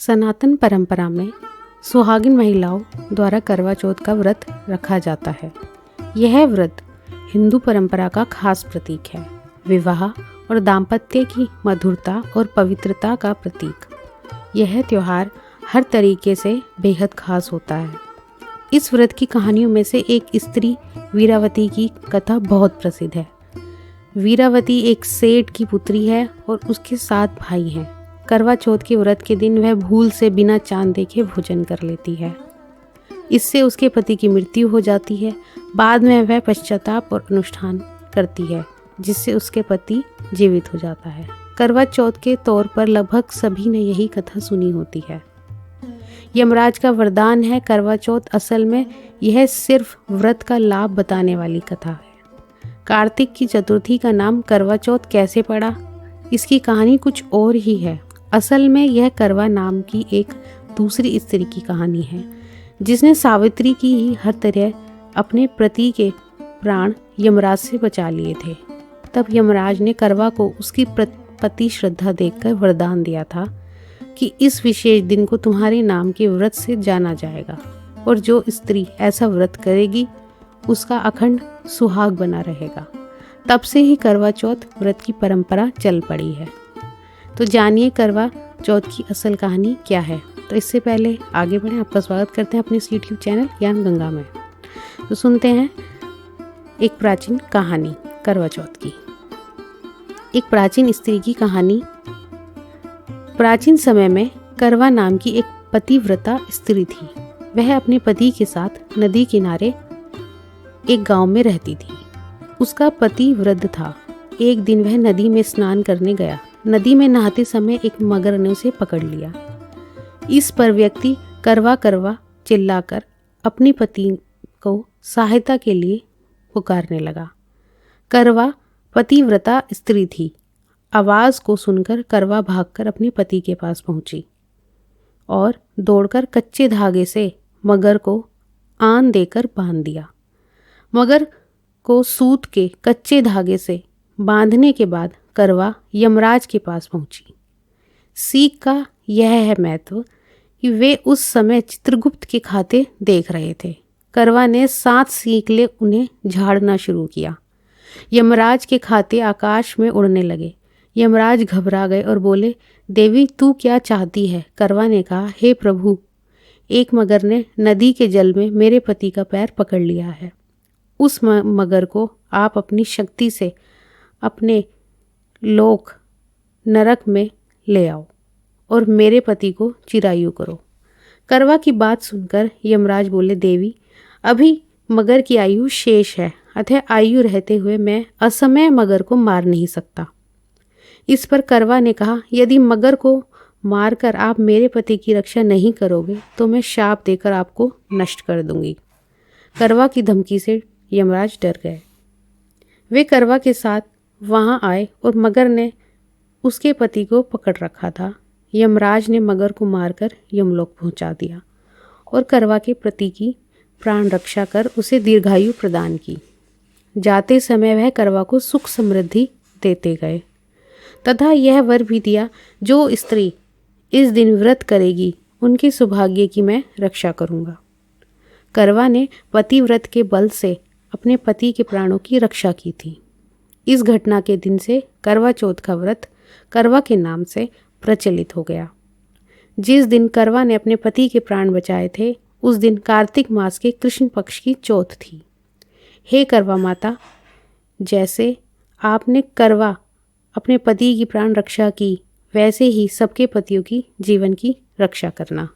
सनातन परंपरा में सुहागिन महिलाओं द्वारा करवा चौथ का व्रत रखा जाता है। यह व्रत हिंदू परंपरा का खास प्रतीक है, विवाह और दाम्पत्य की मधुरता और पवित्रता का प्रतीक। यह त्यौहार हर तरीके से बेहद खास होता है। इस व्रत की कहानियों में से एक स्त्री वीरावती की कथा बहुत प्रसिद्ध है। वीरावती एक सेठ की पुत्री है और उसके 7 भाई हैं। करवा चौथ के व्रत के दिन वह भूल से बिना चांद देखे भोजन कर लेती है। इससे उसके पति की मृत्यु हो जाती है। बाद में वह पश्चाताप और अनुष्ठान करती है, जिससे उसके पति जीवित हो जाता है। करवा चौथ के तौर पर लगभग सभी ने यही कथा सुनी होती है। यमराज का वरदान है करवा चौथ। असल में यह सिर्फ व्रत का लाभ बताने वाली कथा है। कार्तिक की चतुर्थी का नाम करवा चौथ कैसे पड़ा, इसकी कहानी कुछ और ही है। असल में यह करवा नाम की एक दूसरी स्त्री की कहानी है, जिसने सावित्री की ही हर तरह अपने पति के प्राण यमराज से बचा लिए थे। तब यमराज ने करवा को उसकी पति श्रद्धा देखकर वरदान दिया था कि इस विशेष दिन को तुम्हारे नाम के व्रत से जाना जाएगा और जो स्त्री ऐसा व्रत करेगी उसका अखंड सुहाग बना रहेगा। तब से ही करवा चौथ व्रत की परंपरा चल पड़ी है। तो जानिए करवा चौथ की असल कहानी क्या है। तो इससे पहले आगे बढ़ें, आपका स्वागत करते हैं अपने इस यूट्यूब चैनल ज्ञान गंगा में। तो सुनते हैं एक प्राचीन कहानी करवा चौथ की। एक प्राचीन स्त्री की कहानी। प्राचीन समय में करवा नाम की एक पतिव्रता स्त्री थी। वह अपने पति के साथ नदी किनारे एक गांव में रहती थी। उसका पति वृद्ध था। एक दिन वह नदी में स्नान करने गया। नदी में नहाते समय एक मगर ने उसे पकड़ लिया। इस पर व्यक्ति करवा करवा चिल्लाकर अपने पति को सहायता के लिए पुकारने लगा। करवा पतिव्रता स्त्री थी। आवाज़ को सुनकर करवा भागकर अपने पति के पास पहुंची और दौड़कर कच्चे धागे से मगर को आन देकर बांध दिया। मगर को सूत के कच्चे धागे से बांधने के बाद करवा यमराज के पास पहुंची। सीख का यह है महत्व कि वे उस समय चित्रगुप्त के खाते देख रहे थे। करवा ने 7 सीकले उन्हें झाड़ना शुरू किया। यमराज के खाते आकाश में उड़ने लगे। यमराज घबरा गए और बोले, देवी तू क्या चाहती है? करवा ने कहा, हे प्रभु, एक मगर ने नदी के जल में मेरे पति का पैर पकड़ लिया है। उस मगर को आप अपनी शक्ति से अपने लोक नरक में ले आओ और मेरे पति को चिरायु करो। करवा की बात सुनकर यमराज बोले, देवी अभी मगर की आयु शेष है, अतः आयु रहते हुए मैं असमय मगर को मार नहीं सकता। इस पर करवा ने कहा, यदि मगर को मारकर आप मेरे पति की रक्षा नहीं करोगे तो मैं शाप देकर आपको नष्ट कर दूंगी। करवा की धमकी से यमराज डर गए। वे करवा के साथ वहां आए और मगर ने उसके पति को पकड़ रखा था। यमराज ने मगर को मारकर यमलोक पहुंचा दिया और करवा के पति की प्राण रक्षा कर उसे दीर्घायु प्रदान की। जाते समय वह करवा को सुख समृद्धि देते गए तथा यह वर भी दिया, जो स्त्री इस दिन व्रत करेगी उनके सौभाग्य की मैं रक्षा करूंगा। करवा ने पतिव्रत के बल से अपने पति के प्राणों की रक्षा की थी। इस घटना के दिन से करवा चौथ का व्रत करवा के नाम से प्रचलित हो गया। जिस दिन करवा ने अपने पति के प्राण बचाए थे, उस दिन कार्तिक मास के कृष्ण पक्ष की चौथ थी। हे करवा माता, जैसे आपने करवा अपने पति की प्राण रक्षा की, वैसे ही सबके पतियों की जीवन की रक्षा करना।